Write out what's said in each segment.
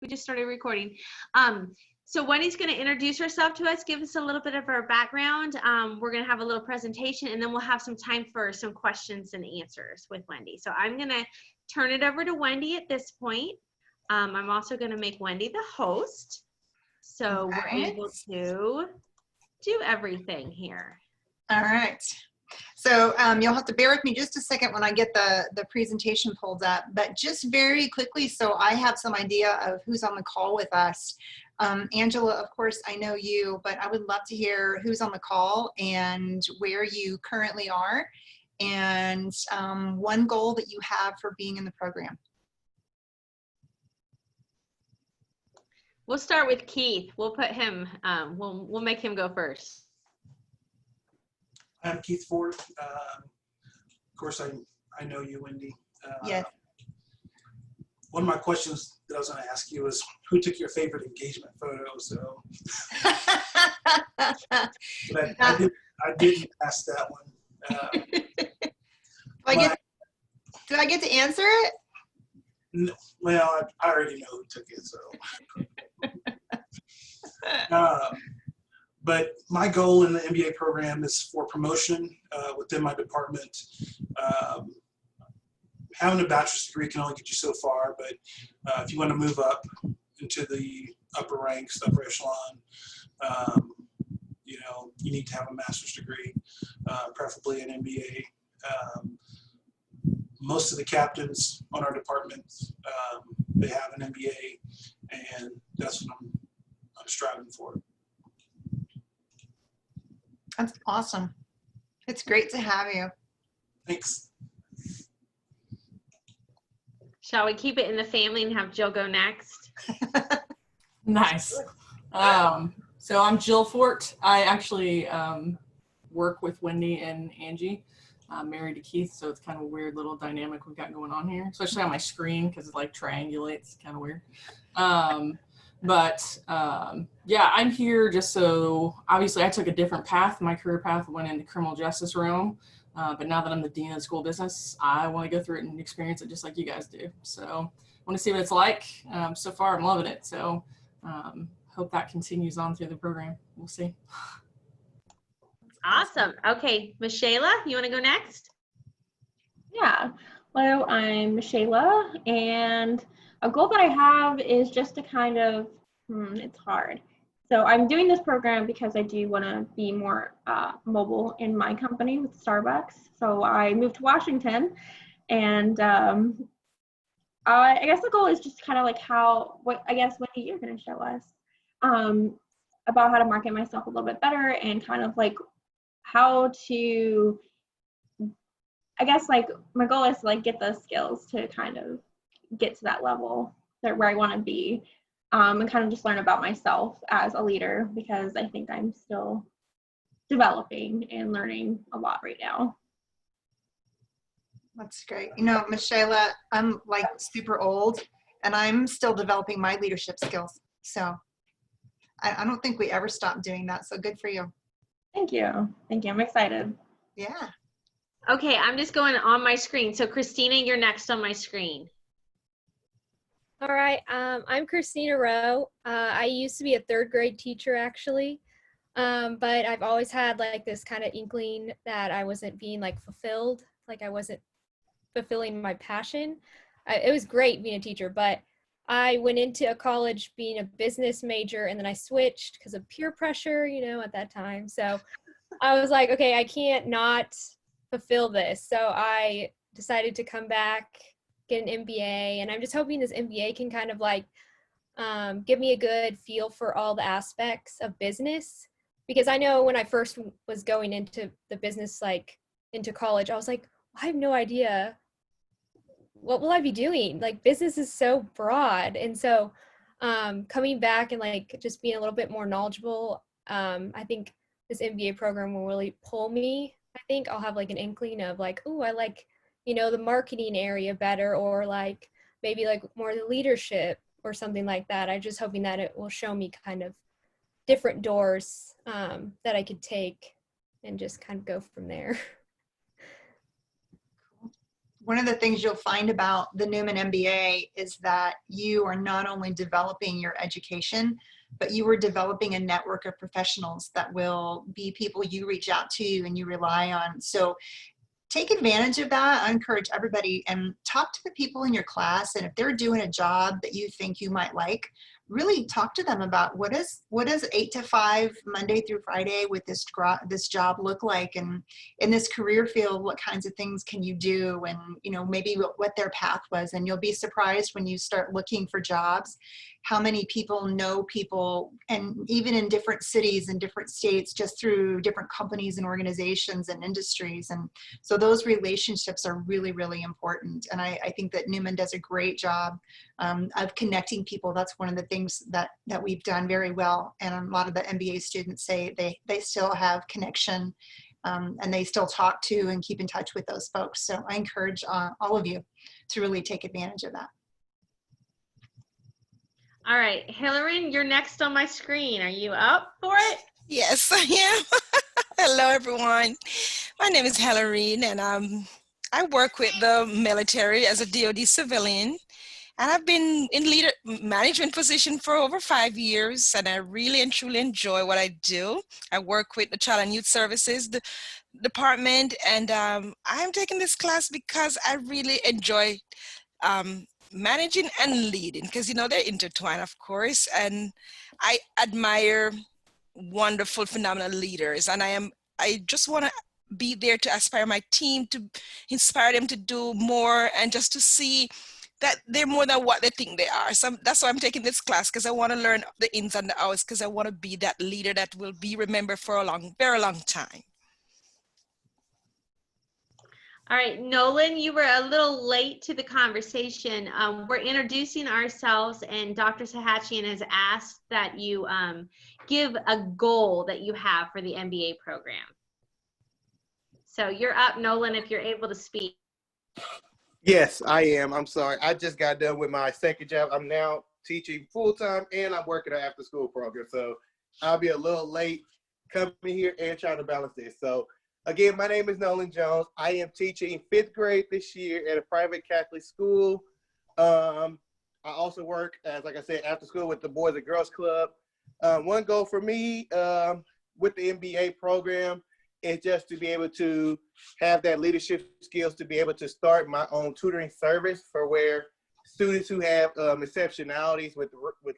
We just started recording. So Wendy's going to introduce herself to us, give us a little bit of her background. We're going to have a little presentation, and then we'll have some time for some questions and answers with Wendy. So I'm going to turn it over to Wendy at this point. I'm also going to make Wendy the host, so we're able to do everything here. All right. So you'll have to bear with me just a second when I get the presentation pulled up, but just very quickly, so I have some idea of who's on the call with us. Angela, of course, I know you, but I would love to hear who's on the call and where you currently are, and one goal that you have for being in the program. We'll start with Keith. We'll put him, we'll make him go first. I'm Keith Ford. Of course, I know you, Wendy. Yes. One of my questions that I was going to ask you is, who took your favorite engagement photo? So, but I didn't ask that one. Do I get to answer it? No, well, I already know who took it. So, but my goal in the MBA program is for promotion within my department. Having a bachelor's degree can only get you so far, but if you want to move up into the upper ranks, the upper echelon, you know, you need to have a master's degree, preferably an MBA. Most of the captains on our department, they have an MBA, and that's what I'm striving for. That's awesome. It's great to have you. Thanks. Shall we keep it in the family and have Jill go next? Nice. So I'm Jill Fort. I actually work with Wendy and Angie. I'm married to Keith, so it's kind of a weird little dynamic we've got going on here, especially on my screen because it like triangulates, kind of weird. Yeah, I'm here just so, obviously I took a different path. My career path went into criminal justice realm. But now that I'm the dean of the school business, I want to go through it and experience it just like you guys do. So I want to see what it's like. So far, I'm loving it. So hope that continues on through the program. We'll see. Awesome. Okay, Michaela, you want to go next? Yeah. Hello, I'm Michaela, and a goal that I have is just to kind of, it's hard. So I'm doing this program because I do want to be more mobile in my company with Starbucks. So I moved to Washington, and I guess the goal is just kind of like what Wendy, you're going to show us about how to market myself a little bit better, and kind of like how to, I guess like my goal is to like get those skills to kind of get to that level where I want to be. And kind of just learn about myself as a leader, because I think I'm still developing and learning a lot right now. That's great. You know, Michaela, I'm like super old and I'm still developing my leadership skills. So I don't think we ever stop doing that. So good for you. Thank you. Thank you. I'm excited. Yeah. Okay, I'm just going on my screen. So Christina, you're next on my screen. All right, I'm Christina Rowe. I used to be a third grade teacher actually, but I've always had like this kind of inkling that I wasn't being like fulfilled, like I wasn't fulfilling my passion. It was great being a teacher, but I went into a college being a business major, and then I switched because of peer pressure, you know, at that time. So I was like, okay, I can't not fulfill this. So I decided to come back, get an MBA, and I'm just hoping this MBA can kind of like give me a good feel for all the aspects of business, because I know when I first was going into the business, like into college, I was like, I have no idea what will I be doing. Like business is so broad, and so coming back and like just being a little bit more knowledgeable, I think this MBA program will really pull me. I think I'll have like an inkling of like, oh, I like, you know, the marketing area better, or like maybe like more the leadership or something like that. I'm just hoping that it will show me kind of different doors that I could take and just kind of go from there. One of the things you'll find about the Newman MBA is that you are not only developing your education, but you are developing a network of professionals that will be people you reach out to and you rely on. So take advantage of that. I encourage everybody and talk to the people in your class. And if they're doing a job that you think you might like, really talk to them about what does 8 to 5 Monday through Friday with this job look like, and in this career field, what kinds of things can you do, and maybe what their path was. And you'll be surprised when you start looking for jobs how many people know people, and even in different cities and different states, just through different companies and organizations and industries. And so those relationships are really, really important. And I think that Newman does a great job of connecting people. That's one of the things that we've done very well. And a lot of the MBA students say they still have connection and they still talk to and keep in touch with those folks. So I encourage all of you to really take advantage of that. All right, Hillary, you're next on my screen. Are you up for it? Yes, I am. Hello, everyone. My name is Hillary, and I work with the military as a DoD civilian. And I've been in management position for over 5 years, and I really and truly enjoy what I do. I work with the Child and Youth Services department, and I'm taking this class because I really enjoy managing and leading, because they're intertwined, of course, and I admire wonderful, phenomenal leaders, and I just want to be there to inspire my team, to inspire them to do more, and just to see that they're more than what they think they are. So that's why I'm taking this class, because I want to learn the ins and the outs, because I want to be that leader that will be remembered for a very long time. All right, Nolan, you were a little late to the conversation. We're introducing ourselves, and Dr. Sahatjian has asked that you give a goal that you have for the MBA program. So you're up, Nolan, if you're able to speak. Yes, I am. I'm sorry. I just got done with my second job. I'm now teaching full-time, and I'm working an after-school program. So I'll be a little late coming here and trying to balance this. So again, my name is Nolan Jones. I am teaching 5th grade this year at a private Catholic school. I also work as, like I said, after school with the Boys and Girls Club. One goal for me with the MBA program is just to be able to have that leadership skills to be able to start my own tutoring service for where students who have exceptionalities with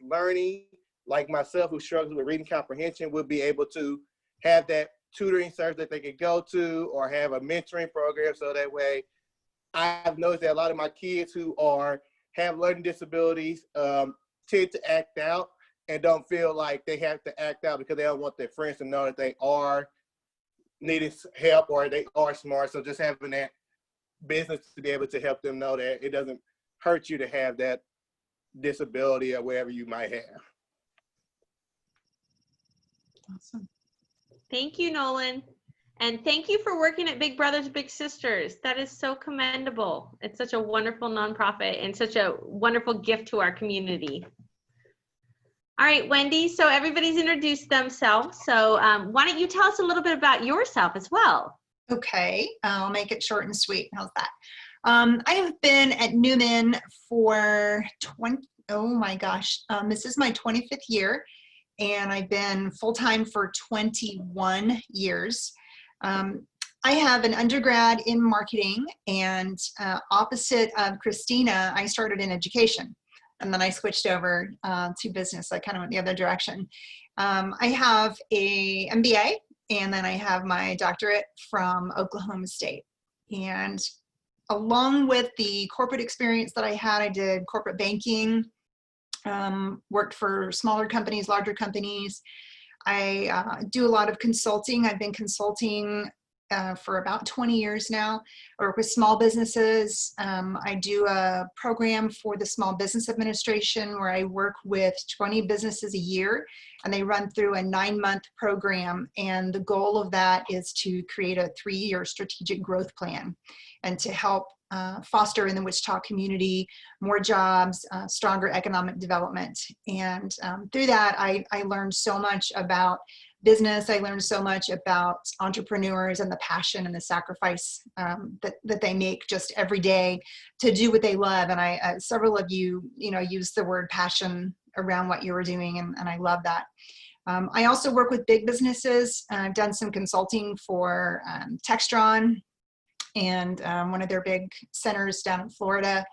learning, like myself, who struggles with reading comprehension, will be able to have that tutoring service that they could go to, or have a mentoring program. So that way, I've noticed that a lot of my kids who have learning disabilities tend to act out and don't feel like they have to act out because they don't want their friends to know that they are needing help or they are smart. So just having that business to be able to help them know that it doesn't hurt you to have that disability or whatever you might have. Awesome. Thank you, Nolan. And thank you for working at Big Brothers Big Sisters. That is so commendable. It's such a wonderful nonprofit and such a wonderful gift to our community. All right, Wendy, so everybody's introduced themselves. So why don't you tell us a little bit about yourself as well? Okay, I'll make it short and sweet. How's that? I have been at Newman for this is my 25th year, and I've been full-time for 21 years. I have an undergrad in marketing, and opposite of Christina, I started in education, and then I switched over to business. I kind of went the other direction. I have a MBA, and then I have my doctorate from Oklahoma State. And along with the corporate experience that I had, I did corporate banking, worked for smaller companies, larger companies. I do a lot of consulting. I've been consulting for about 20 years now. I work with small businesses. I do a program for the Small Business Administration where I work with 20 businesses a year, and they run through a 9-month program. And the goal of that is to create a 3-year strategic growth plan and to help foster in the Wichita community more jobs, stronger economic development. And through that, I learned so much about business. I learned so much about entrepreneurs and the passion and the sacrifice that they make just every day to do what they love. And several of you, used the word passion around what you were doing, and I love that. I also work with big businesses. I've done some consulting for Textron and one of their big centers down in Florida.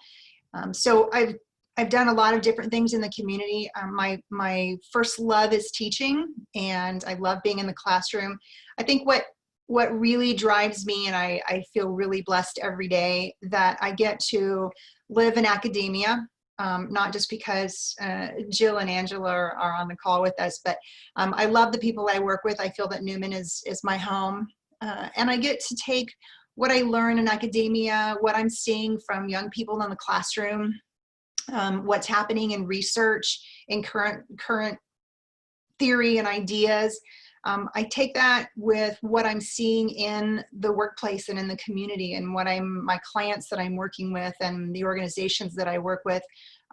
So I've done a lot of different things in the community. My first love is teaching, and I love being in the classroom. I think what really drives me, and I feel really blessed every day that I get to live in academia, not just because Jill and Angela are on the call with us, but I love the people I work with. I feel that Newman is my home, and I get to take what I learn in academia, what I'm seeing from young people in the classroom, what's happening in research, in current theory and ideas. I take that with what I'm seeing in the workplace and in the community, and my clients that I'm working with and the organizations that I work with.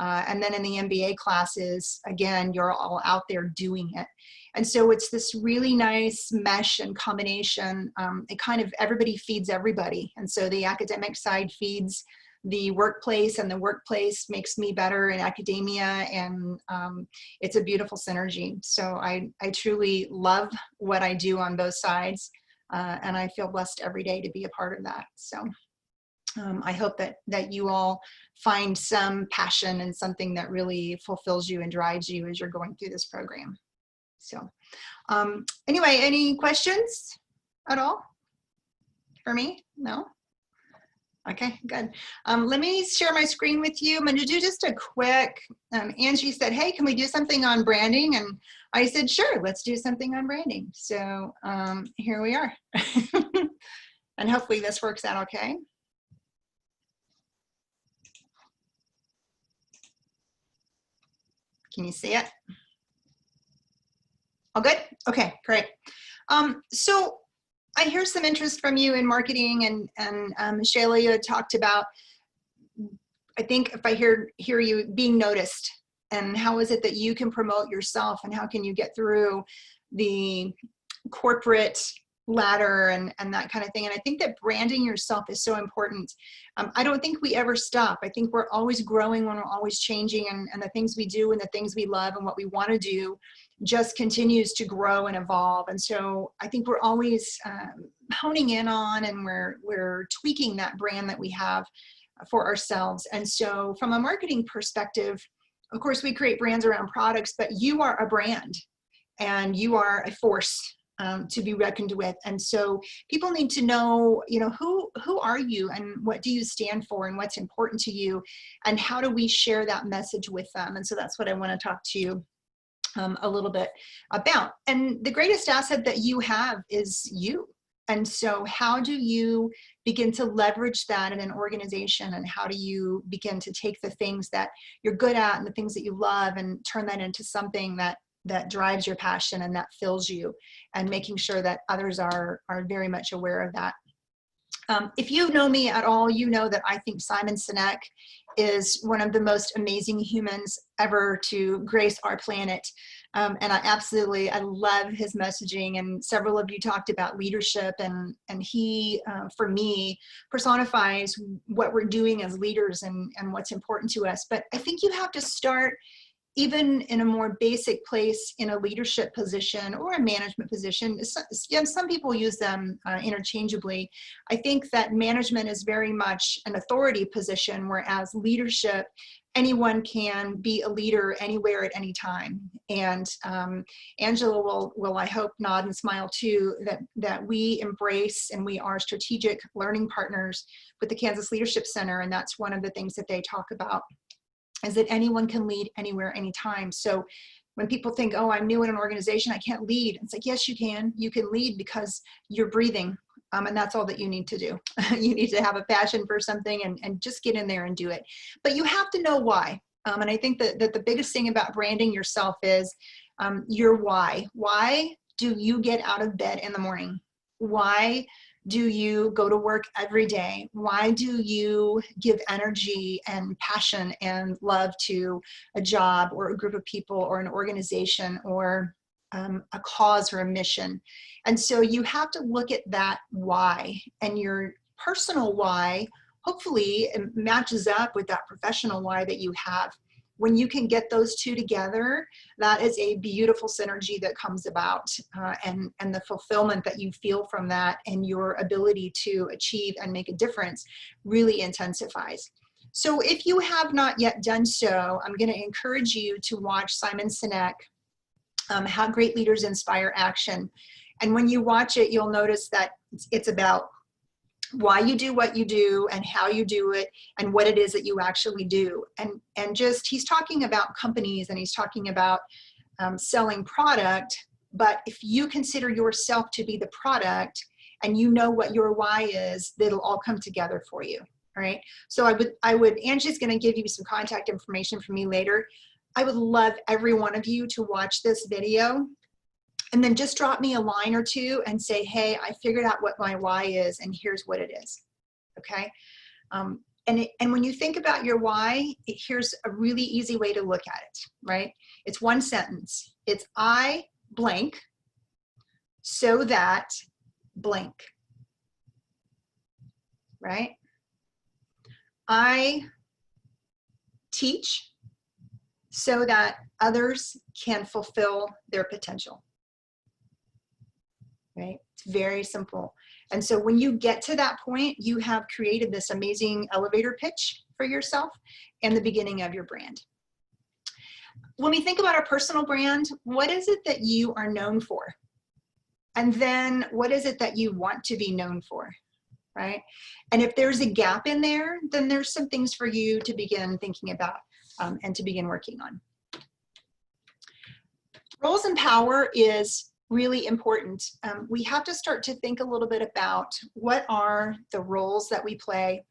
And then in the MBA classes, again, you're all out there doing it. And so it's this really nice mesh and combination. It kind of, everybody feeds everybody. And so the academic side feeds the workplace, and the workplace makes me better in academia, and it's a beautiful synergy. So I truly love what I do on both sides, and I feel blessed every day to be a part of that. So I hope that you all find some passion and something that really fulfills you and drives you as you're going through this program. So anyway, any questions at all for me? No? Okay, good. Let me share my screen with you. I'm going to do just a quick, Angie said, hey, can we do something on branding? And I said, sure, let's do something on branding. So here we are. And hopefully this works out okay. Can you see it? All good? Okay, great. So I hear some interest from you in marketing, and Shayla, you had talked about, I think if I hear you, being noticed, and how is it that you can promote yourself, and how can you get through the corporate ladder and that kind of thing. And I think that branding yourself is so important. I don't think we ever stop. I think we're always growing, when we're always changing, and the things we do and the things we love and what we want to do just continues to grow and evolve. And so I think we're always honing in on, and we're tweaking that brand that we have for ourselves. And so from a marketing perspective, of course, we create brands around products, but you are a brand, and you are a force to be reckoned with. And so people need to know, who are you, and what do you stand for, and what's important to you, and how do we share that message with them? And so that's what I want to talk to you a little bit about. And the greatest asset that you have is you. And so how do you begin to leverage that in an organization, and how do you begin to take the things that you're good at and the things that you love and turn that into something that drives your passion and that fills you, and making sure that others are very much aware of that. If you know me at all, you know that I think Simon Sinek is one of the most amazing humans ever to grace our planet. And I love his messaging, and several of you talked about leadership, and he, for me, personifies what we're doing as leaders and what's important to us. But I think you have to start even in a more basic place, in a leadership position or a management position. Some people use them interchangeably. I think that management is very much an authority position, whereas leadership, anyone can be a leader anywhere at any time. And Angela will, I hope, nod and smile too, that we embrace, and we are strategic learning partners with the Kansas Leadership Center. And that's one of the things that they talk about, is that anyone can lead anywhere, anytime. So when people think, oh, I'm new in an organization, I can't lead. It's like, yes, you can. You can lead because you're breathing. And that's all that you need to do. You need to have a passion for something and just get in there and do it. But you have to know why. And I think that the biggest thing about branding yourself is your why. Why do you get out of bed in the morning? Why do you go to work every day? Why do you give energy and passion and love to a job or a group of people or an organization or a cause or a mission? And so you have to look at that why, and your personal why hopefully it matches up with that professional why that you have. When you can get those two together, that is a beautiful synergy that comes about, and the fulfillment that you feel from that and your ability to achieve and make a difference really intensifies. So if you have not yet done so, I'm going to encourage you to watch Simon Sinek, How Great Leaders Inspire Action. And when you watch it, you'll notice that it's about why you do what you do and how you do it and what it is that you actually do. And just, he's talking about companies and he's talking about selling product, but if you consider yourself to be the product and you know what your why is, it'll all come together for you. All right. So Angie's going to give you some contact information from me later. I would love every one of you to watch this video and then just drop me a line or two and say, hey, I figured out what my why is and here's what it is. Okay. And when you think about your why, here's a really easy way to look at it, right? It's one sentence. It's I blank so that blank, right? I teach so that others can fulfill their potential, right? It's very simple. And so when you get to that point, you have created this amazing elevator pitch for yourself and the beginning of your brand. When we think about our personal brand, what is it that you are known for? And then what is it that you want to be known for, right? And if there's a gap in there, then there's some things for you to begin thinking about and to begin working on. Roles and power is really important. We have to start to think a little bit about what are the roles that we play.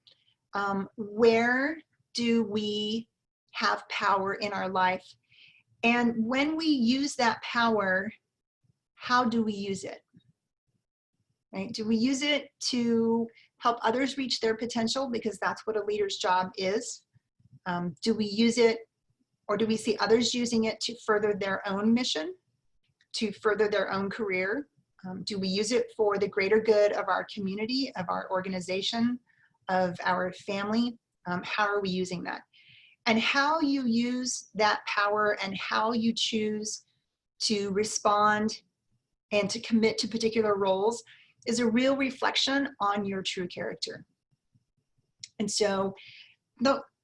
Where do we have power in our life? And when we use that power, how do we use it? Right? Do we use it to help others reach their potential because that's what a leader's job is? Do we use it, or do we see others using it to further their own mission, to further their own career? Do we use it for the greater good of our community, of our organization, of our family? How are we using that? And how you use that power and how you choose to respond and to commit to particular roles is a real reflection on your true character. And so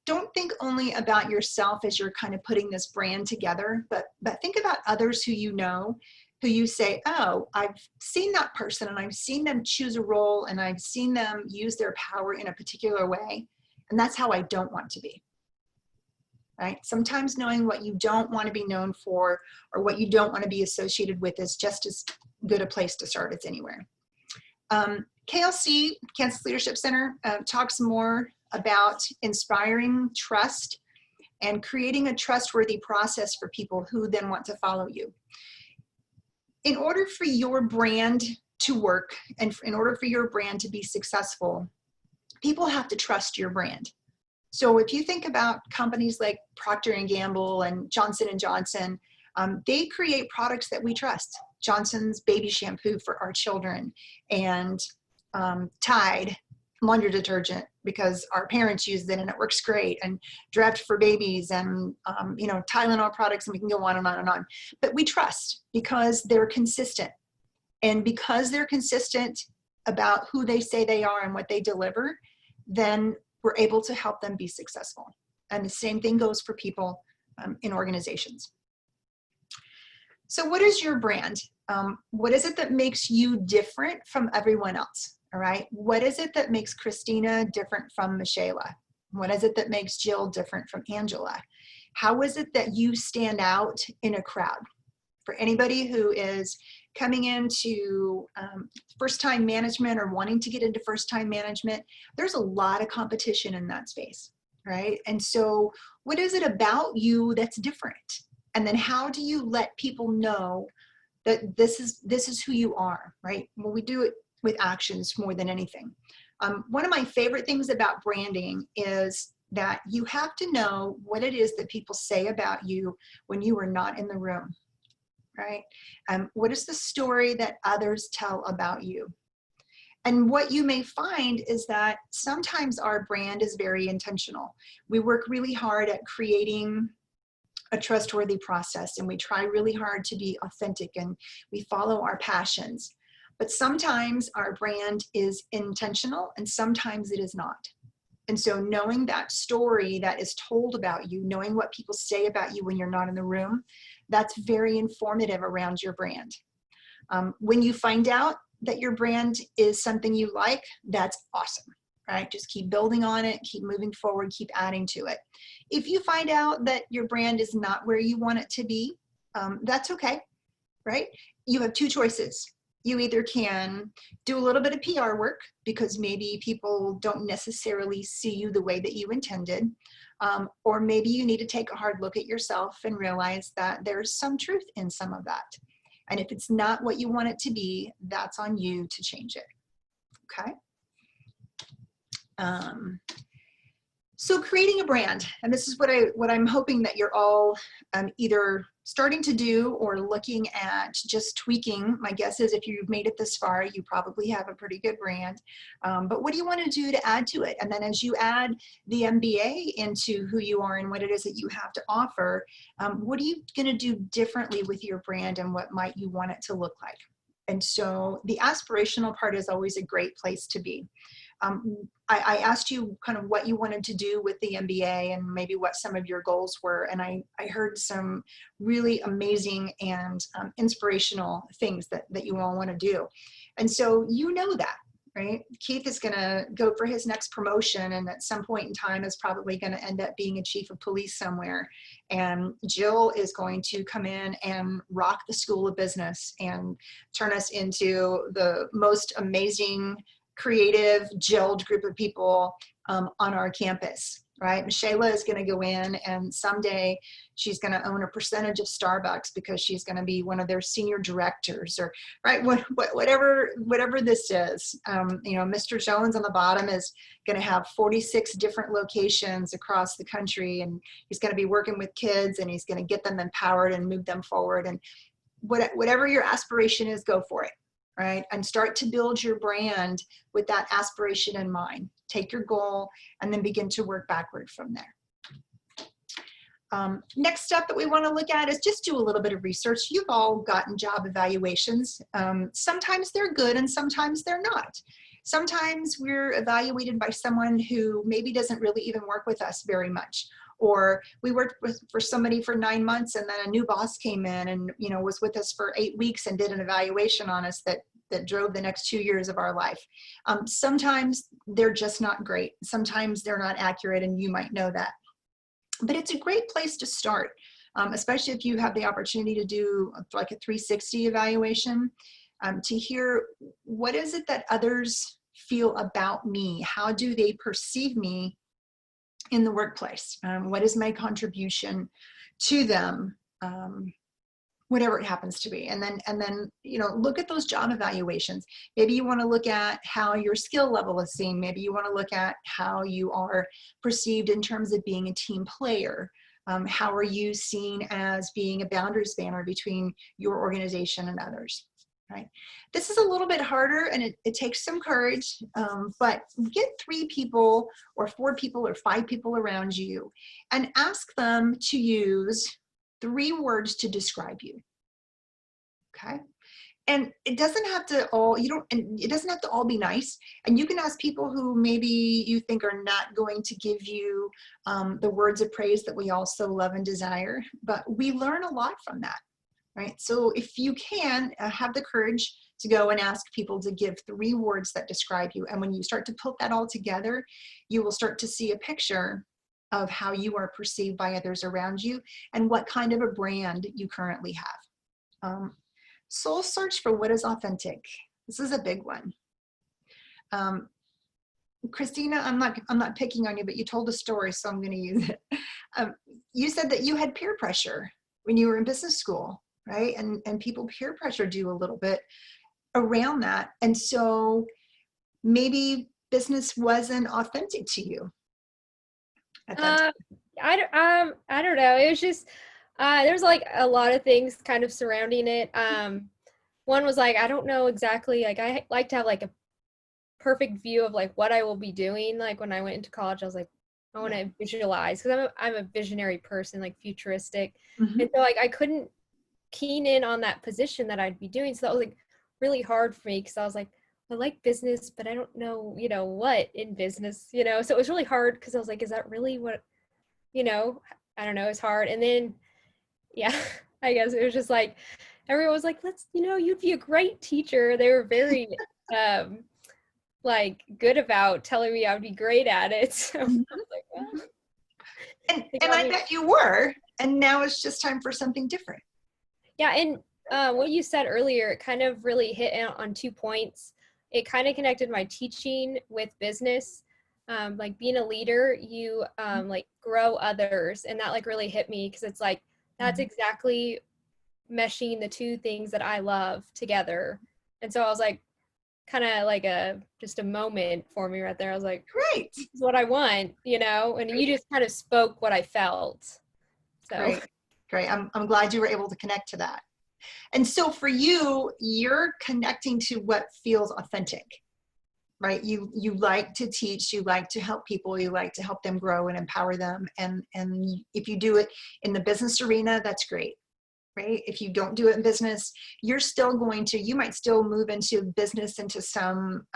don't think only about yourself as you're kind of putting this brand together, but think about others who you know, who you say, oh, I've seen that person and I've seen them choose a role and I've seen them use their power in a particular way. And that's how I don't want to be, right? Sometimes knowing what you don't want to be known for or what you don't want to be associated with is just as good a place to start as anywhere. KLC, Kansas Leadership Center, talks more about inspiring trust and creating a trustworthy process for people who then want to follow you. In order for your brand to work and in order for your brand to be successful, people have to trust your brand. So if you think about companies like Procter & Gamble and Johnson & Johnson, they create products that we trust. Johnson's baby shampoo for our children, and Tide laundry detergent because our parents used it and it works great, and Draft for babies, and you know, Tylenol products, and we can go on and on and on. But we trust because they're consistent, and because they're consistent about who they say they are and what they deliver, then we're able to help them be successful. And the same thing goes for people in organizations. So what is your brand? What is it that makes you different from everyone else? All right. What is it that makes Christina different from Michaela? What is it that makes Jill different from Angela? How is it that you stand out in a crowd? For anybody who is coming into first-time management or wanting to get into first-time management, there's a lot of competition in that space, right? And so what is it about you that's different? And then how do you let people know that this is who you are, right? Well, we do it with actions more than anything. One of my favorite things about branding is that you have to know what it is that people say about you when you are not in the room, right? What is the story that others tell about you? And what you may find is that sometimes our brand is very intentional. We work really hard at creating a trustworthy process, and we try really hard to be authentic, and we follow our passions. But sometimes our brand is intentional and sometimes it is not. And so knowing that story that is told about you, knowing what people say about you when you're not in the room, that's very informative around your brand. When you find out that your brand is something you like, that's awesome, right? Just keep building on it, keep moving forward, keep adding to it. If you find out that your brand is not where you want it to be, that's okay, right? You have two choices. You either can do a little bit of PR work because maybe people don't necessarily see you the way that you intended, or maybe you need to take a hard look at yourself and realize that there's some truth in some of that. And if it's not what you want it to be, that's on you to change it, okay? So creating a brand, and this is what I'm hoping that you're all either starting to do or looking at just tweaking. My guess is if you've made it this far, you probably have a pretty good brand. But what do you want to do to add to it? And then as you add the MBA into who you are and what it is that you have to offer, what are you going to do differently with your brand, and what might you want it to look like? And so the aspirational part is always a great place to be. I asked you kind of what you wanted to do with the MBA and maybe what some of your goals were. And I heard some really amazing and inspirational things that you all want to do. And so you know that, right? Keith is going to go for his next promotion, and at some point in time is probably going to end up being a chief of police somewhere. And Jill is going to come in and rock the School of Business and turn us into the most amazing, creative, gelled group of people on our campus, right? Shayla is going to go in, and someday she's going to own a percentage of Starbucks because she's going to be one of their senior directors, or right, whatever this is. You know, Mr. Jones on the bottom is going to have 46 different locations across the country, and he's going to be working with kids, and he's going to get them empowered and move them forward. And whatever your aspiration is, go for it. Right? And start to build your brand with that aspiration in mind. Take your goal and then begin to work backward from there. Next step that we want to look at is just do a little bit of research. You've all gotten job evaluations. Sometimes they're good and sometimes they're not. Sometimes we're evaluated by someone who maybe doesn't really even work with us very much. Or we worked for somebody for 9 months, and then a new boss came in and, you know, was with us for 8 weeks and did an evaluation on us that drove the next 2 years of our life. Sometimes they're just not great. Sometimes they're not accurate, and you might know that. But it's a great place to start, especially if you have the opportunity to do like a 360 evaluation, to hear what is it that others feel about me? How do they perceive me in the workplace? What is my contribution to them? Whatever it happens to be. And then, you know, look at those job evaluations. Maybe you want to look at how your skill level is seen. Maybe you want to look at how you are perceived in terms of being a team player. How are you seen as being a boundary spanner between your organization and others? Right? This is a little bit harder, and it takes some courage, but get 3 people or 4 people or 5 people around you and ask them to use 3 words to describe you. Okay? And it doesn't have to all, it doesn't have to all be nice. And you can ask people who maybe you think are not going to give you the words of praise that we all so love and desire, but we learn a lot from that. Right? So if you can, have the courage to go and ask people to give 3 words that describe you. And when you start to put that all together, you will start to see a picture of how you are perceived by others around you and what kind of a brand you currently have. Soul search for what is authentic. This is a big one. Christina, I'm not picking on you, but you told a story, so I'm going to use it. You said that you had peer pressure when you were in business school. Right? And people peer pressured you a little bit. around that. And so maybe business wasn't authentic to you at that time. I don't know. It was just there's like a lot of things kind of surrounding it. One was like I don't know exactly. Like I like to have like a perfect view of like what I will be doing. Like when I went into college, I was like, I want to visualize because I'm a visionary person, like futuristic, and so like I couldn't keen in on that position that I'd be doing. So that was like really hard for me because I was like, I like business, but I don't know, what in business, So it was really hard because I was like, is that really what, I don't know, it's hard. And then, yeah, I guess it was just like, everyone was like, you'd be a great teacher. They were very, like good about telling me I would be great at it. So I was like, well. And I bet you were, and now it's just time for something different. Yeah, and what you said earlier, it kind of really hit on 2 points. It kind of connected my teaching with business. Like being a leader, you like grow others, and that like really hit me because it's like that's exactly meshing the two things that I love together. And so I was like, kind of like just a moment for me right there. I was like, great, this is what I want, and you just kind of spoke what I felt. So great. I'm glad you were able to connect to that. And so for you, you're connecting to what feels authentic, right? You like to teach, you like to help people, you like to help them grow and empower them. And if you do it in the business arena, that's great, right? If you don't do it in business, you're still you might still move into business, into some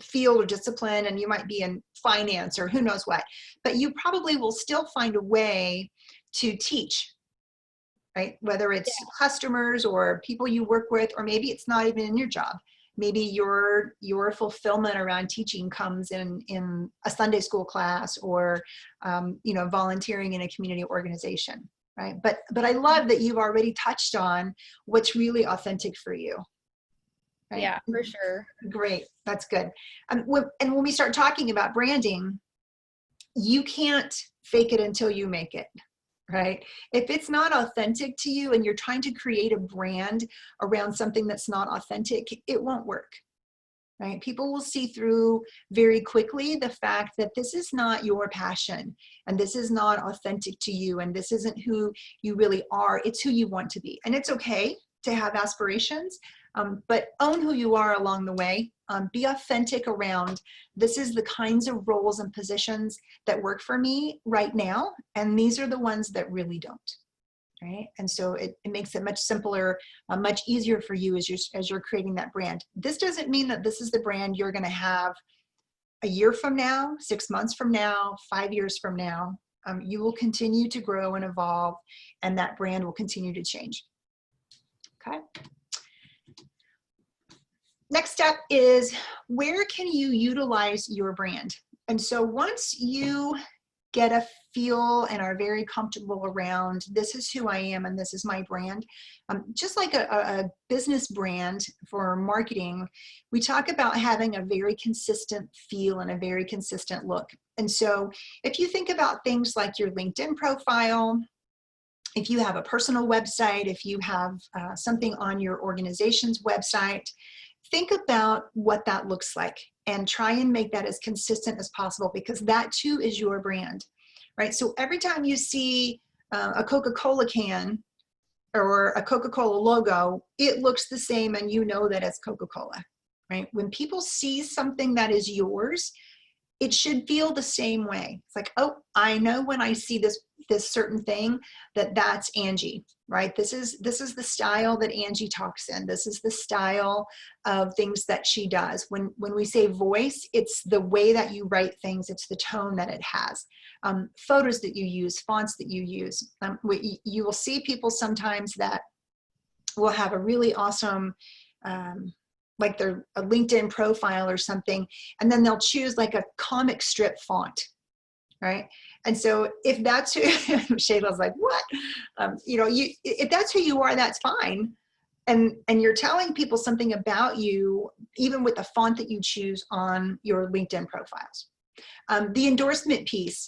field or discipline, and you might be in finance or who knows what, but you probably will still find a way to teach, right? Whether it's customers or people you work with, or maybe it's not even in your job. Maybe your fulfillment around teaching comes in a Sunday school class or, volunteering in a community organization, right? But I love that you've already touched on what's really authentic for you. Right? Yeah, for sure. Great, that's good. And when we start talking about branding, you can't fake it until you make it. Right? If it's not authentic to you and you're trying to create a brand around something that's not authentic, it won't work. Right? People will see through very quickly the fact that this is not your passion and this is not authentic to you and this isn't who you really are. It's who you want to be. And it's okay to have aspirations, but own who you are along the way. Be authentic around, this is the kinds of roles and positions that work for me right now, and these are the ones that really don't, right? And so it makes it much simpler, much easier for you as you're creating that brand. This doesn't mean that this is the brand you're going to have a year from now, 6 months from now, 5 years from now. You will continue to grow and evolve, and that brand will continue to change. Okay. Next step is, where can you utilize your brand? And so once you get a feel and are very comfortable around, this is who I am and this is my brand, just like a business brand for marketing, we talk about having a very consistent feel and a very consistent look. And so if you think about things like your LinkedIn profile, if you have a personal website, if you have something on your organization's website, think about what that looks like and try and make that as consistent as possible, because that too is your brand, right? So every time you see a Coca-Cola can or a Coca-Cola logo, it looks the same and you know that it's Coca-Cola, right? When people see something that is yours, it should feel the same way. It's like, oh, I know when I see this certain thing that's Angie, right? This is the style that Angie talks in. This is the style of things that she does. When we say voice, it's the way that you write things. It's the tone that it has. Photos that you use, fonts that you use. You will see people sometimes that will have a really awesome like their a LinkedIn profile or something, and then they'll choose like a comic strip font, right? And so if that's who, Shayla's like, what? If that's who you are, that's fine. And you're telling people something about you, even with the font that you choose on your LinkedIn profiles. The endorsement piece,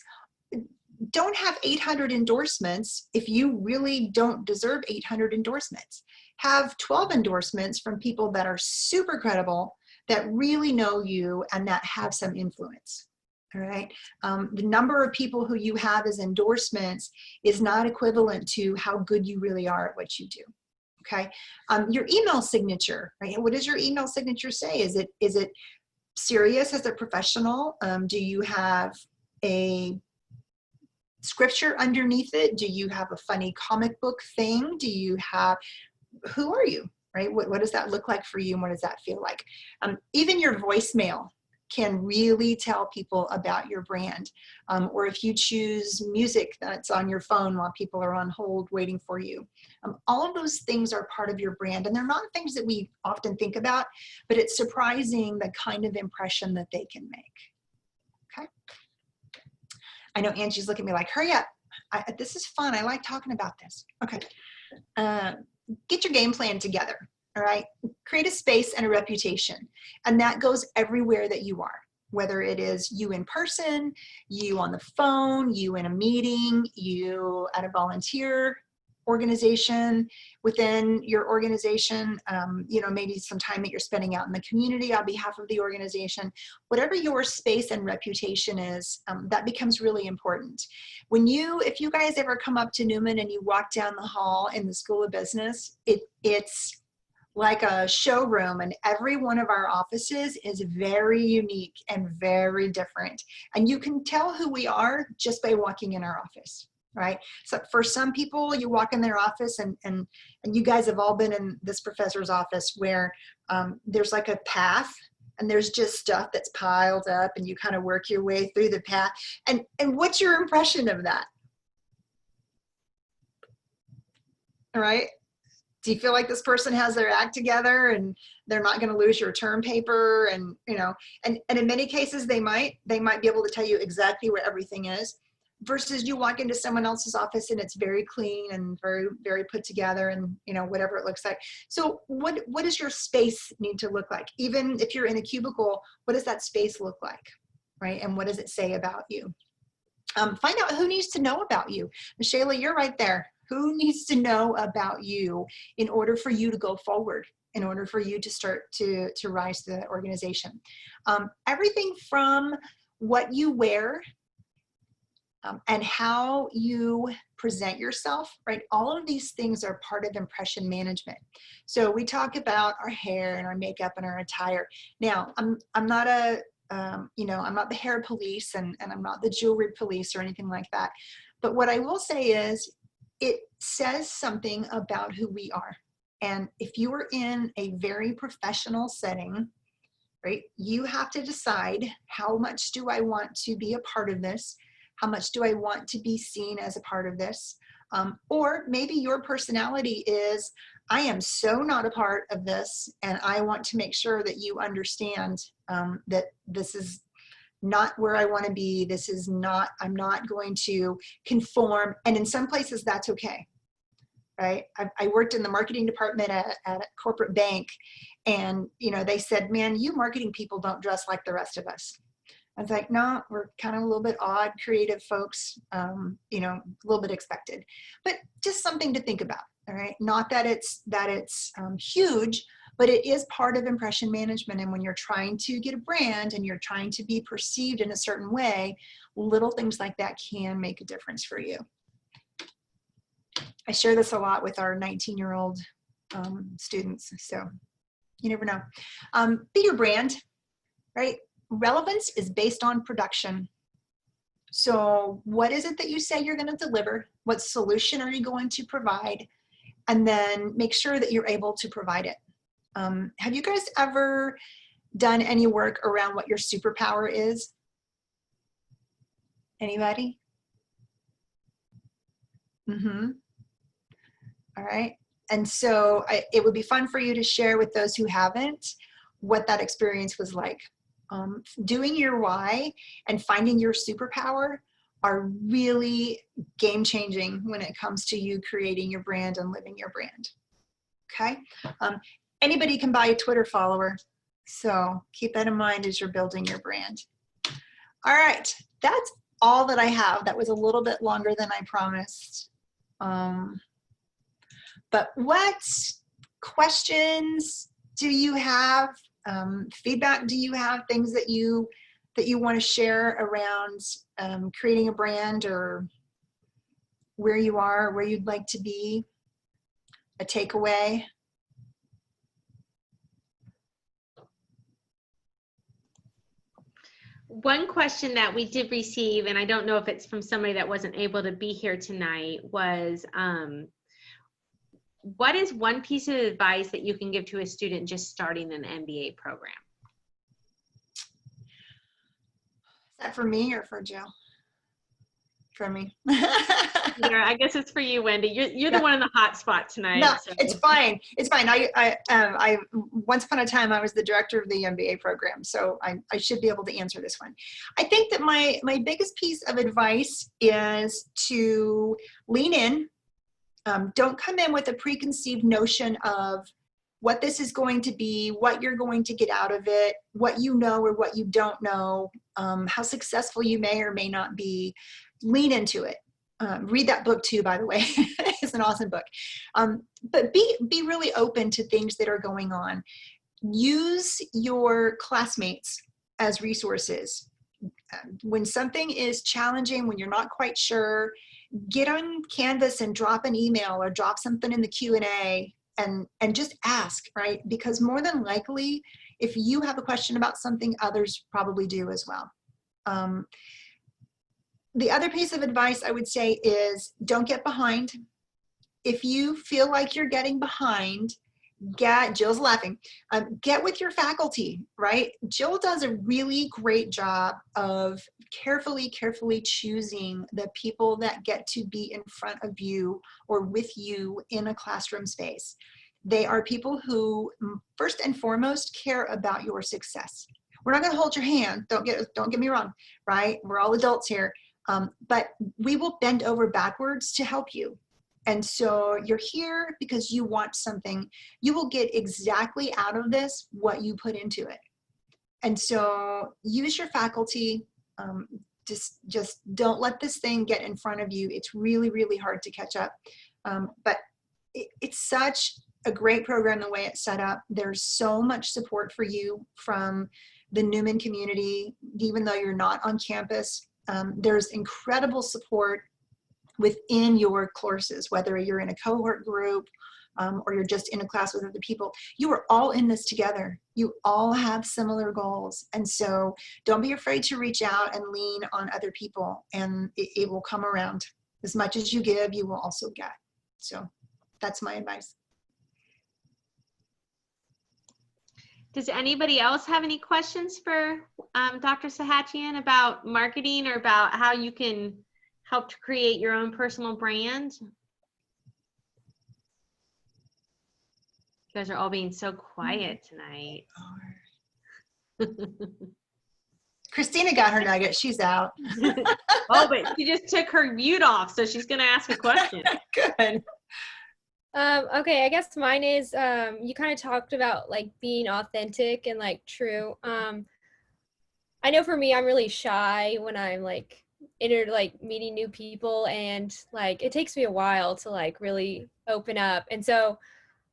don't have 800 endorsements if you really don't deserve 800 endorsements. Have 12 endorsements from people that are super credible, that really know you, and that have some influence. All right. The number of people who you have as endorsements is not equivalent to how good you really are at what you do. Okay. Your email signature, right? What does your email signature say? Is it serious? Is it professional? Do you have a scripture underneath it? Do you have a funny comic book thing? Do you have, who are you, right? What does that look like for you, and what does that feel like? Even your voicemail can really tell people about your brand. Or if you choose music that's on your phone while people are on hold waiting for you. All of those things are part of your brand, and they're not things that we often think about, but it's surprising the kind of impression that they can make. Okay. I know Angie's looking at me like, hurry up. This is fun. I like talking about this. Okay. Get your game plan together. All right. Create a space and a reputation. And that goes everywhere that you are, whether it is you in person, you on the phone, you in a meeting, you at a volunteer organization, within your organization, maybe some time that you're spending out in the community on behalf of the organization. Whatever your space and reputation is, that becomes really important. If you guys ever come up to Newman and you walk down the hall in the School of Business, it's like a showroom, and every one of our offices is very unique and very different. And you can tell who we are just by walking in our office. Right? So for some people, you walk in their office, and you guys have all been in this professor's office where there's like a path, and there's just stuff that's piled up, and you kind of work your way through the path. And what's your impression of that? All right. Do you feel like this person has their act together and they're not going to lose your term paper? And, and in many cases they might be able to tell you exactly where everything is. Versus you walk into someone else's office and it's very clean and very, very put together, and whatever it looks like. So what does your space need to look like? Even if you're in a cubicle, what does that space look like, right? And what does it say about you? Find out who needs to know about you. Michelle, you're right there. Who needs to know about you in order for you to go forward, in order for you to start to rise to the organization? Everything from what you wear, and how you present yourself, right? All of these things are part of impression management. So we talk about our hair and our makeup and our attire. Now, I'm not I'm not the hair police, and I'm not the jewelry police or anything like that. But what I will say is, it says something about who we are. And if you are in a very professional setting, right, you have to decide, how much do I want to be a part of this? How much do I want to be seen as a part of this? Or maybe your personality is, I am so not a part of this, and I want to make sure that you understand that this is not where I want to be. This is not, I'm not going to conform. And in some places that's okay, right? I worked in the marketing department at a corporate bank, and they said, man, you marketing people don't dress like the rest of us. I was like, no, we're kind of a little bit odd, creative folks, a little bit expected, but just something to think about. All right. Not that it's huge, but it is part of impression management. And when you're trying to get a brand and you're trying to be perceived in a certain way, little things like that can make a difference for you. I share this a lot with our 19-year-old students. So you never know. Be your brand, right? Relevance is based on production. So what is it that you say you're going to deliver? What solution are you going to provide? And then make sure that you're able to provide it. Have you guys ever done any work around what your superpower is? Anybody? All right. And so it would be fun for you to share with those who haven't what that experience was like. Doing your why and finding your superpower are really game-changing when it comes to you creating your brand and living your brand. Okay. Anybody can buy a Twitter follower, so keep that in mind as you're building your brand. All right, that's all that I have. That was a little bit longer than I promised. But what questions do you have? Feedback do you have? Things that you want to share around creating a brand, or where you are, where you'd like to be? A takeaway? One question that we did receive, and I don't know if it's from somebody that wasn't able to be here tonight, was what is one piece of advice that you can give to a student just starting an MBA program? Is that for me or for Jill? For me. I guess it's for you, Wendy. You're the one in the hot spot tonight. No, so. it's fine. It's fine. I once upon a time I was the director of the MBA program, so I should be able to answer this one. I think that my biggest piece of advice is to lean in. Don't come in with a preconceived notion of what this is going to be, what you're going to get out of it, what you know or what you don't know, how successful you may or may not be. Lean into it. Read that book too, by the way. It's an awesome book. But be really open to things that are going on. Use your classmates as resources. When something is challenging, when you're not quite sure, get on Canvas and drop an email or drop something in the Q&A and just ask, right? Because more than likely, if you have a question about something, others probably do as well. The other piece of advice I would say is don't get behind. If you feel like you're getting behind, Jill's laughing, get with your faculty, right? Jill does a really great job of carefully choosing the people that get to be in front of you or with you in a classroom space. They are people who first and foremost care about your success. We're not going to hold your hand. Don't get me wrong, right? We're all adults here. But we will bend over backwards to help you. And so you're here because you want something. You will get exactly out of this what you put into it. And so use your faculty. Just don't let this thing get in front of you. It's really, really hard to catch up. But it's such a great program the way it's set up. There's so much support for you from the Newman community, even though you're not on campus. There's incredible support within your courses, whether you're in a cohort group or you're just in a class with other people. You are all in this together. You all have similar goals. And so don't be afraid to reach out and lean on other people, and it will come around. As much as you give, you will also get. So that's my advice. Does anybody else have any questions for Dr. Sahatjian about marketing or about how you can help to create your own personal brand? You guys are all being so quiet tonight. Christina got her nugget. She's out. Oh, but she just took her mute off, so she's going to ask a question. Good. Okay, I guess mine is, you kind of talked about like being authentic and like true. I know for me, I'm really shy when I'm like meeting new people, and like it takes me a while to like really open up. And so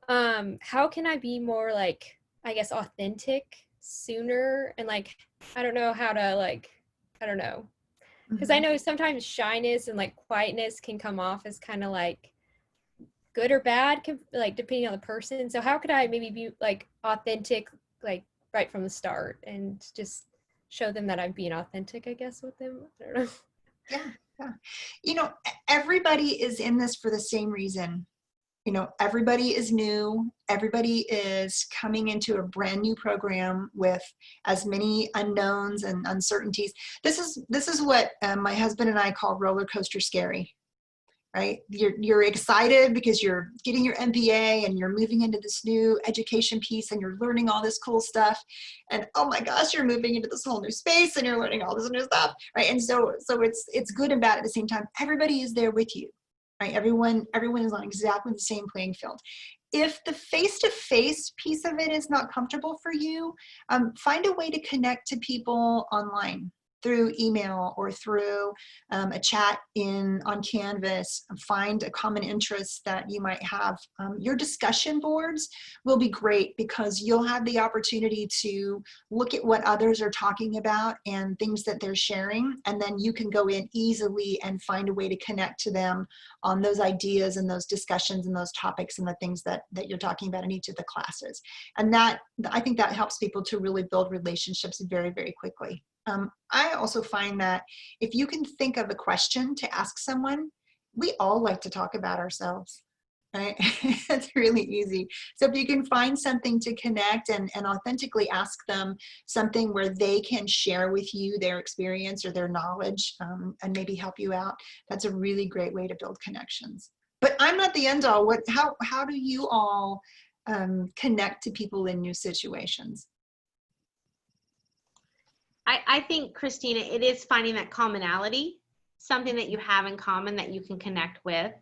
how can I be more like, I guess, authentic sooner? And like, I don't know how to like, I don't know. Because I know sometimes shyness and like quietness can come off as kind of like good or bad, like depending on the person. So how could I maybe be like authentic, like right from the start, and just show them that I'm being authentic, I guess, with them? I don't know. Yeah. You know, everybody is in this for the same reason. You know, everybody is new. Everybody is coming into a brand new program with as many unknowns and uncertainties. This is what my husband and I call roller coaster scary. Right? You're excited because you're getting your MBA and you're moving into this new education piece and you're learning all this cool stuff. And oh my gosh, you're moving into this whole new space and you're learning all this new stuff, right? And so it's good and bad at the same time. Everybody is there with you, right? Everyone is on exactly the same playing field. If the face-to-face piece of it is not comfortable for you, find a way to connect to people online. through email or through a chat on Canvas. Find a common interest that you might have. Your discussion boards will be great because you'll have the opportunity to look at what others are talking about and things that they're sharing, and then you can go in easily and find a way to connect to them on those ideas and those discussions and those topics and the things that you're talking about in each of the classes. And that, I think that helps people to really build relationships very, very quickly. I also find that if you can think of a question to ask someone, we all like to talk about ourselves, right? It's really easy. So if you can find something to connect and authentically ask them something where they can share with you their experience or their knowledge and maybe help you out, that's a really great way to build connections. But I'm not the end all. How do you all connect to people in new situations? I think, Christina, it is finding that commonality, something that you have in common that you can connect with.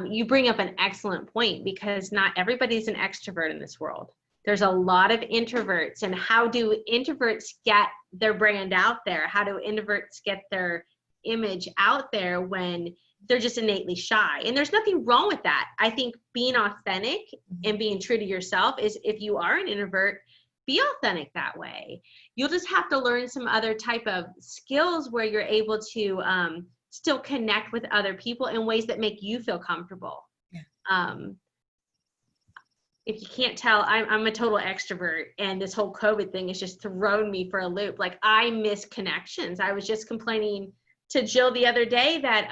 You bring up an excellent point because not everybody's an extrovert in this world. There's a lot of introverts, and how do introverts get their brand out there? How do introverts get their image out there when they're just innately shy? And there's nothing wrong with that. I think being authentic and being true to yourself is, if you are an introvert, be authentic that way. You'll just have to learn some other type of skills where you're able to still connect with other people in ways that make you feel comfortable. Yeah. If you can't tell, I'm a total extrovert, and this whole COVID thing has just thrown me for a loop. Like, I miss connections. I was just complaining to Jill the other day that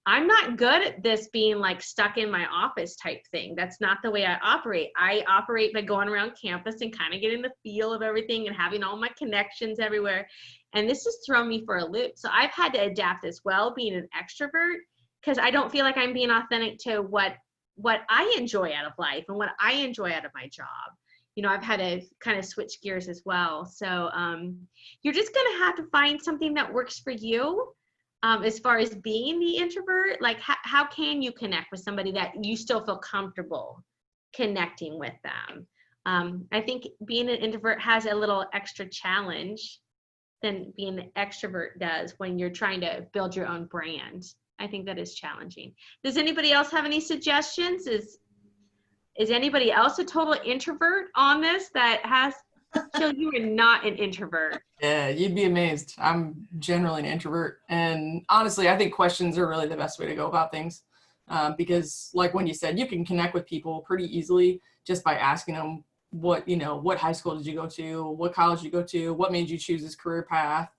I'm not good at this being like stuck in my office type thing. That's not the way I operate. I operate by going around campus and kind of getting the feel of everything and having all my connections everywhere. And this has thrown me for a loop. So I've had to adapt as well, being an extrovert, because I don't feel like I'm being authentic to what I enjoy out of life and what I enjoy out of my job. You know, I've had to kind of switch gears as well. So you're just going to have to find something that works for you. As far as being the introvert, like how can you connect with somebody that you still feel comfortable connecting with them? I think being an introvert has a little extra challenge than being an extrovert does when you're trying to build your own brand. I think that is challenging. Does anybody else have any suggestions? Is anybody else a total introvert on this that has? Jill, you are not an introvert. Yeah, you'd be amazed. I'm generally an introvert. And honestly, I think questions are really the best way to go about things. Because like when you said, you can connect with people pretty easily just by asking them what high school did you go to? What college did you go to? What made you choose this career path?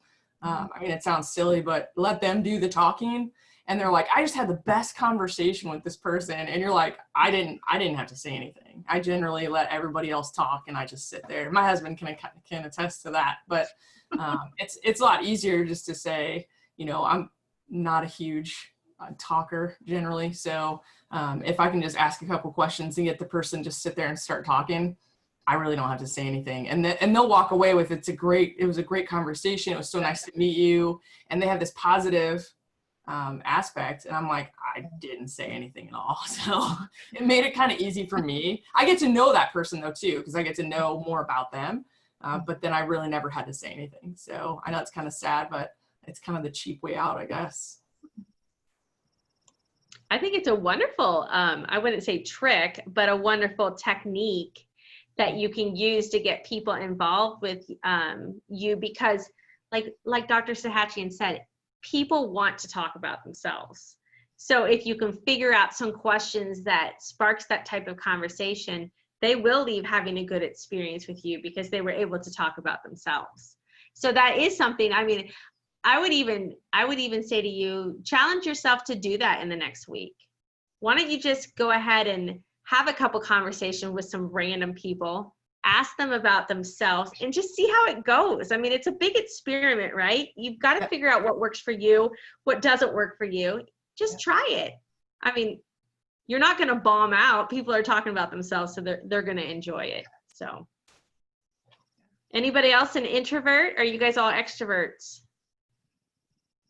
I mean, it sounds silly, but let them do the talking. And they're like, I just had the best conversation with this person. And you're like, I didn't have to say anything. I generally let everybody else talk and I just sit there. My husband can attest to that. But it's a lot easier just to say, I'm not a huge talker generally. So if I can just ask a couple questions and get the person just sit there and start talking, I really don't have to say anything. And they'll walk away with, it was a great conversation. It was so nice to meet you. And they have this positive aspect, and I'm like, I didn't say anything at all. So it made it kind of easy for me. I get to know that person though too, because I get to know more about them, but then I really never had to say anything. So I know it's kind of sad, but it's kind of the cheap way out, I guess. I think it's a wonderful, I wouldn't say trick, but a wonderful technique that you can use to get people involved with you, because like Dr. Sahatjian said, people want to talk about themselves. So if you can figure out some questions that sparks that type of conversation, they will leave having a good experience with you because they were able to talk about themselves. So that is something, I mean, I would even say to you, challenge yourself to do that in the next week. Why don't you just go ahead and have a couple conversations with some random people, ask them about themselves, and just see how it goes. I mean, it's a big experiment, right? You've got to figure out what works for you, what doesn't work for you. Just try it. I mean, you're not going to bomb out. People are talking about themselves, so they're going to enjoy it. So anybody else an introvert? Are you guys all extroverts?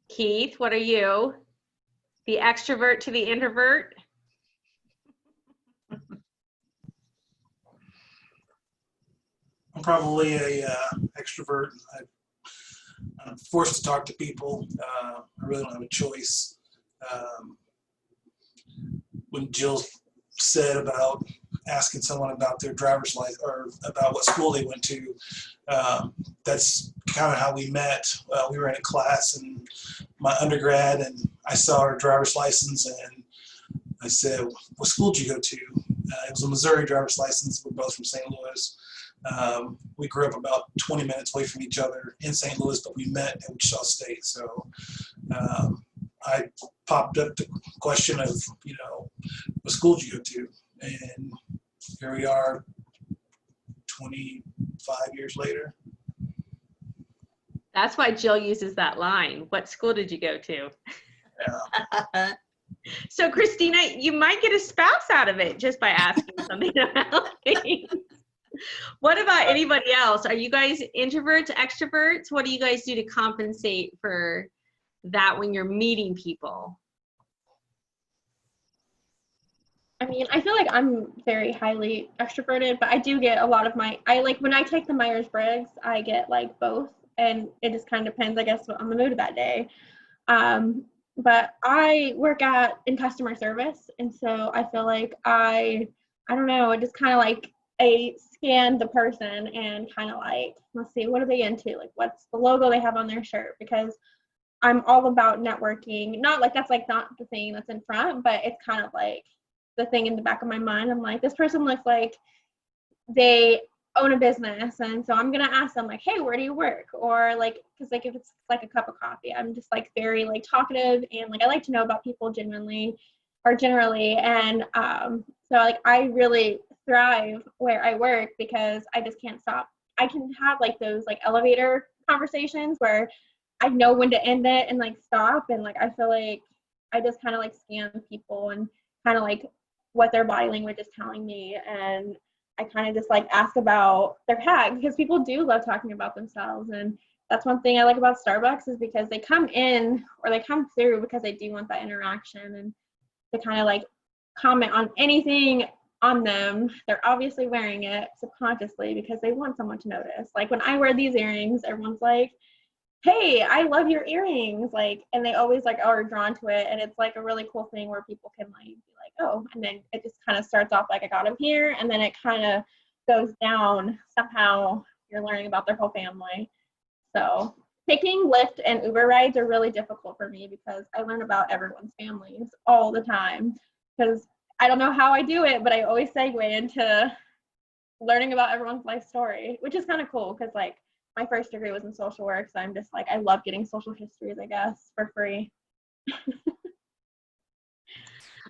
Keith, what are you? The extrovert to the introvert? I'm probably a extrovert. I'm forced to talk to people. I really don't have a choice. When Jill said about asking someone about their driver's license or about what school they went to, that's kind of how we met. We were in a class in my undergrad, and I saw her driver's license, and I said, "What school did you go to?" It was a Missouri driver's license. We're both from St. Louis. We grew up about 20 minutes away from each other in St. Louis, but we met at Wichita State. So I popped up the question of, what school did you go to? And here we are 25 years later. That's why Jill uses that line. What school did you go to? Yeah. So Christina, you might get a spouse out of it just by asking something about things. What about anybody else? Are you guys introverts, extroverts? What do you guys do to compensate for that when you're meeting people? I mean, I feel like I'm very highly extroverted, but I do get a lot of when I take the Myers-Briggs, I get like both, and it just kind of depends, I guess, on the mood of that day. But I work in customer service, and so I feel like I don't know, it just kind of like I scan the person and kind of like, let's see, what are they into? Like, what's the logo they have on their shirt? Because I'm all about networking. Not like that's like not the thing that's in front, but it's kind of like the thing in the back of my mind. I'm like, this person looks like they own a business, and so I'm gonna ask them like, hey, where do you work? Or like, because like if it's like a cup of coffee, I'm just like very like talkative, and like I like to know about people generally, and so like I really thrive where I work because I just can't stop. I can have like those like elevator conversations where I know when to end it and like stop, and like I feel like I just kind of like scan people and kind of like what their body language is telling me, and I kind of just like ask about their hack, because people do love talking about themselves. And that's one thing I like about Starbucks, is because they come in or they come through because they do want that interaction, and to kind of like comment on anything on them. They're obviously wearing it subconsciously because they want someone to notice. Like when I wear these earrings, everyone's like, hey, I love your earrings, like, and they always like are drawn to it, and it's like a really cool thing where people can like be like, oh, and then it just kind of starts off like I got them here, and then it kind of goes down. Somehow you're learning about their whole family. So taking Lyft and Uber rides are really difficult for me because I learn about everyone's families all the time, because I don't know how I do it, but I always segue into learning about everyone's life story, which is kind of cool because like my first degree was in social work, so I'm just like, I love getting social histories, I guess, for free.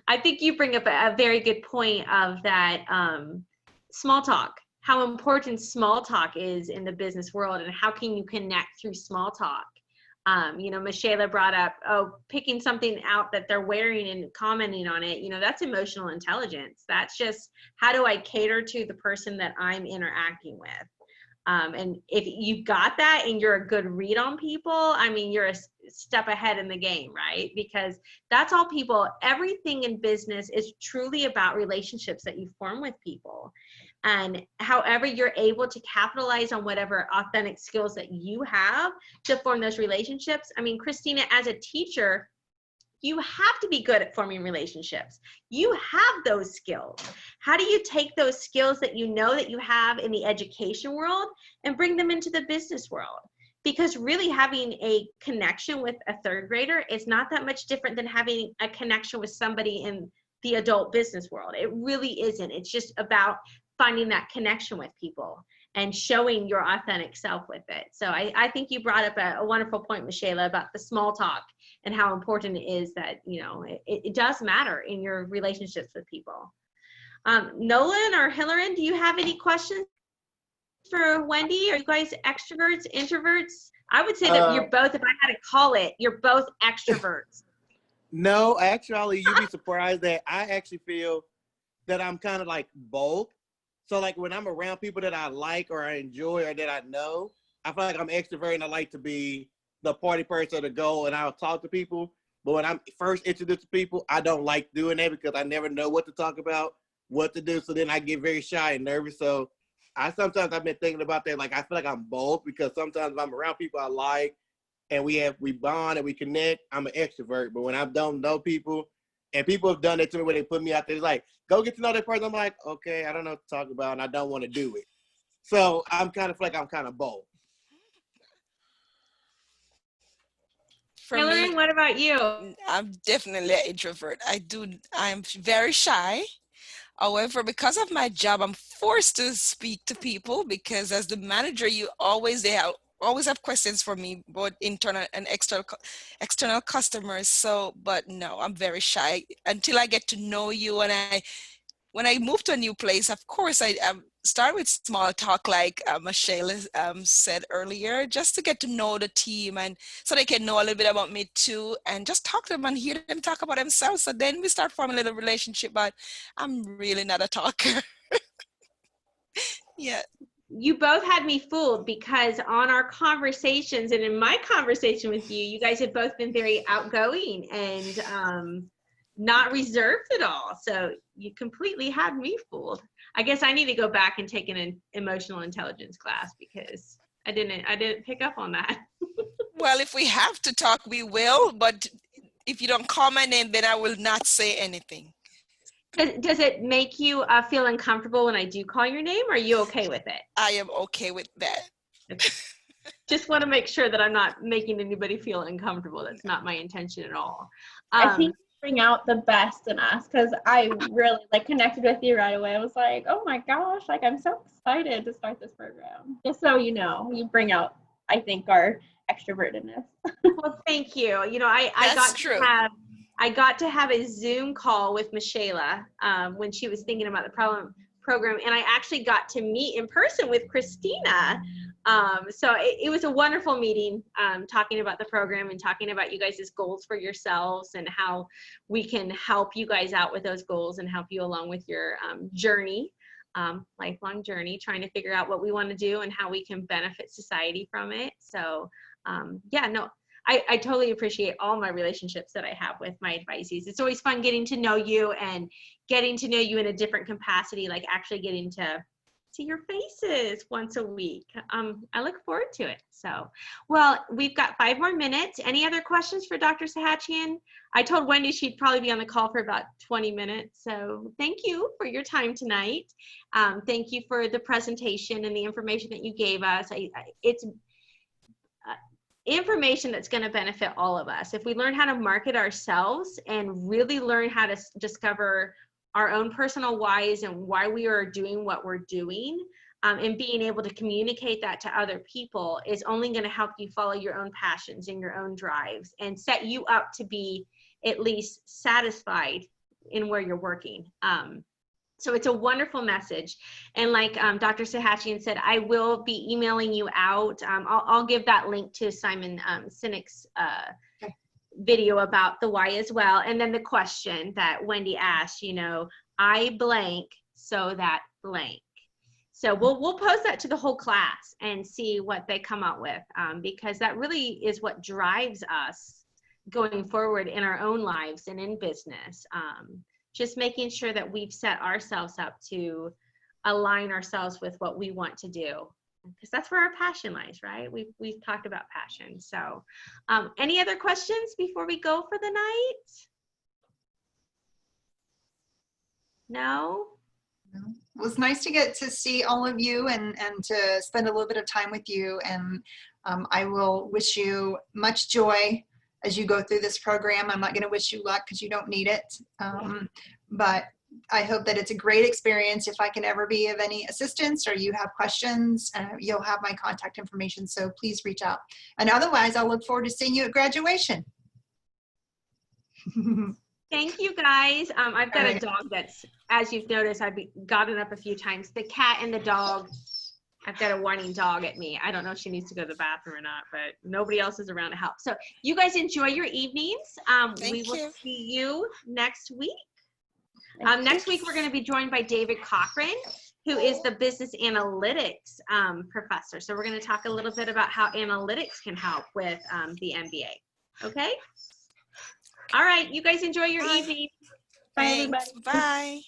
I think you bring up a very good point of that small talk, how important small talk is in the business world, and how can you connect through small talk. Michela brought up, picking something out that they're wearing and commenting on it, that's emotional intelligence. That's just, how do I cater to the person that I'm interacting with? And if you've got that and you're a good read on people, I mean, you're a step ahead in the game, right? Because that's all people, everything in business is truly about relationships that you form with people. And however you're able to capitalize on whatever authentic skills that you have to form those relationships. I mean, Christina, as a teacher, you have to be good at forming relationships. You have those skills. How do you take those skills that you know that you have in the education world and bring them into the business world? Because really having a connection with a third grader is not that much different than having a connection with somebody in the adult business world. It really isn't. It's just about finding that connection with people and showing your authentic self with it. So I think you brought up a wonderful point, Michela, about the small talk and how important it is that, it does matter in your relationships with people. Nolan or Hilarion, do you have any questions for Wendy? Are you guys extroverts, introverts? I would say that you're both, if I had to call it, you're both extroverts. No, actually, you'd be surprised that I actually feel that I'm kind of like both. So like when I'm around people that I like or I enjoy or that I know, I feel like I'm extrovert and I like to be the party person to go and I'll talk to people. But when I'm first introduced to people, I don't like doing that because I never know what to talk about, what to do. So then I get very shy and nervous. So I've been thinking about that. Like, I feel like I'm both, because sometimes if I'm around people I like and we bond and we connect, I'm an extrovert. But when I don't know people, and people have done it to me where they put me out there, it's like, go get to know that person. I'm like, okay, I don't know what to talk about, and I don't want to do it. So I'm kind of bold. For Hillary, me, what about you? I'm definitely an introvert. I'm very shy. However, because of my job, I'm forced to speak to people because as the manager, always have questions for me, both internal and external customers. So, but no, I'm very shy until I get to know you. And when I move to a new place, of course, I start with small talk, like Michelle said earlier, just to get to know the team and so they can know a little bit about me too, and just talk to them and hear them talk about themselves. So then we start forming a little relationship, but I'm really not a talker. Yeah. You both had me fooled because on our conversations and in my conversation with you, you guys have both been very outgoing and not reserved at all. So you completely had me fooled. I guess I need to go back and take an emotional intelligence class because I didn't pick up on that. Well, if we have to talk, we will. But if you don't call my name, then I will not say anything. Does it make you feel uncomfortable when I do call your name? Or are you okay with it? I am okay with that. Okay. Just want to make sure that I'm not making anybody feel uncomfortable. That's not my intention at all. I think you bring out the best in us because I really like connected with you right away. I was like, oh my gosh, like I'm so excited to start this program. Just so you know, you bring out, I think, our extrovertedness. Well, thank you. You know, I got to have a Zoom call with Michelle when she was thinking about the program, and I actually got to meet in person with Christina. So it was a wonderful meeting, talking about the program and talking about you guys' goals for yourselves and how we can help you guys out with those goals and help you along with your journey, lifelong journey, trying to figure out what we want to do and how we can benefit society from it. So yeah, no, I totally appreciate all my relationships that I have with my advisees. It's always fun getting to know you and getting to know you in a different capacity, like actually getting to see your faces once a week. I look forward to it. So, well, we've got 5 more minutes. Any other questions for Dr. Sahatjian? I told Wendy she'd probably be on the call for about 20 minutes. So thank you for your time tonight. Thank you for the presentation and the information that you gave us. It's information that's going to benefit all of us. If we learn how to market ourselves and really learn how to discover our own personal whys and why we are doing what we're doing, and being able to communicate that to other people is only going to help you follow your own passions and your own drives and set you up to be at least satisfied in where you're working. So it's a wonderful message. And like Dr. Sahatjian said, I will be emailing you out. I'll give that link to Simon Sinek's video about the why as well. And then the question that Wendy asked, you know, I blank so that blank. So we'll post that to the whole class and see what they come up with, because that really is what drives us going forward in our own lives and in business. Just making sure that we've set ourselves up to align ourselves with what we want to do, because that's where our passion lies, right? We've talked about passion. So any other questions before we go for the night? No? It was nice to get to see all of you and to spend a little bit of time with you. And I will wish you much joy as you go through this program. I'm not going to wish you luck because you don't need it. But I hope that it's a great experience. If I can ever be of any assistance or you have questions, you'll have my contact information. So please reach out. And otherwise, I'll look forward to seeing you at graduation. Thank you, guys. I've got a dog that's, as you've noticed, I've gotten up a few times. The cat and the dog, I've got a whining dog at me. I don't know if she needs to go to the bathroom or not, but nobody else is around to help. So you guys enjoy your evenings. We will see you next week. Next week, we're going to be joined by David Cochran, who is the business analytics professor. So we're going to talk a little bit about how analytics can help with the MBA. Okay? All right. You guys enjoy your evening. Bye, everybody. Bye.